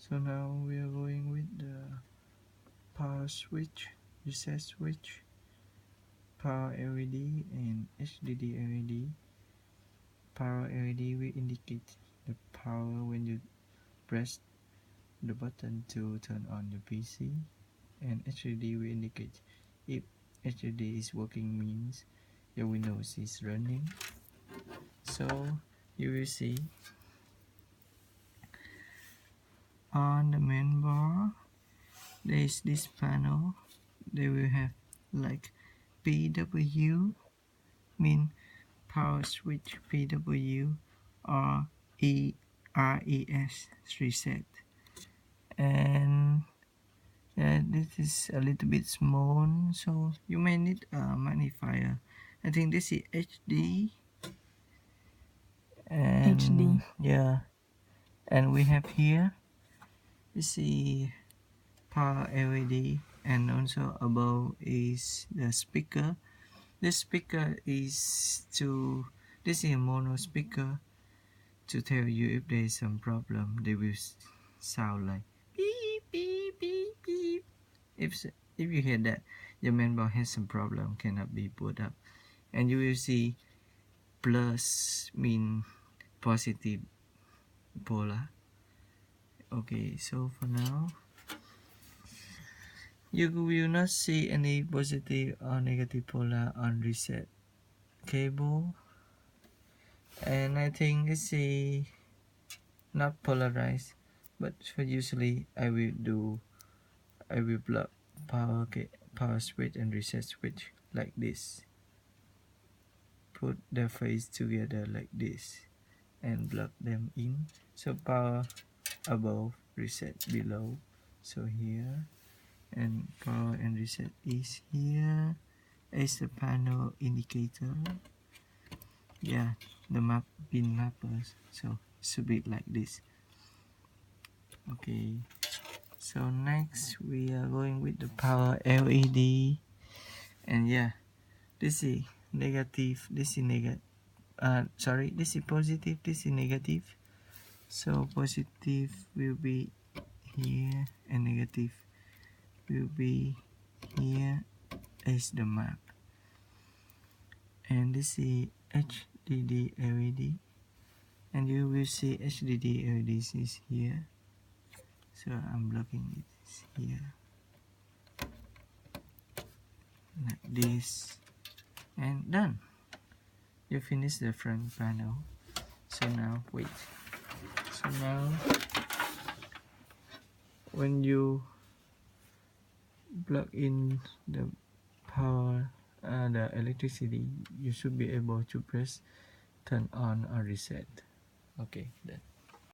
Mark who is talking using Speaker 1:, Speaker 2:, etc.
Speaker 1: So now we are going with the power switch, reset switch, power LED and HDD LED. Power LED will indicate the power when you press the button to turn on the PC, and HDD will indicate if HDD is working, means your Windows is running. So you will see on the main bar there is this panel. They will have like PW, mean power switch PW, or ERES reset. And yeah, this is a little bit small, so you may need a magnifier. I think this is HD, and
Speaker 2: HD.
Speaker 1: yeah, and we have here, you see power LED, and also above is the speaker. This speaker is to, this is a mono speaker to tell you if there is some problem. They will sound like beep beep beep beep. If you hear that your mainboard has some problem, cannot be put up, and you will see plus mean positive polar. Okay, so for now you will not see any positive or negative polar on reset cable, and I think it's a not polarized, but for usually I will plug power switch and reset switch like this, put the face together like this and plug them in. So power above, reset below, so here, and power and reset is here as the panel indicator. Yeah, the map pin mappers, so it should be like this. Okay, so next we are going with the power LED, and yeah, this is negative, this is negative, sorry, this is positive, this is negative. So positive will be here and negative will be here as the map, and this is HDD LED, and you will see HDD LEDs is here, so I'm blocking it here like this, and done. You finish the front panel. So now wait, so now when you plug in the power, the electricity, you should be able to press turn on or reset. Okay, done.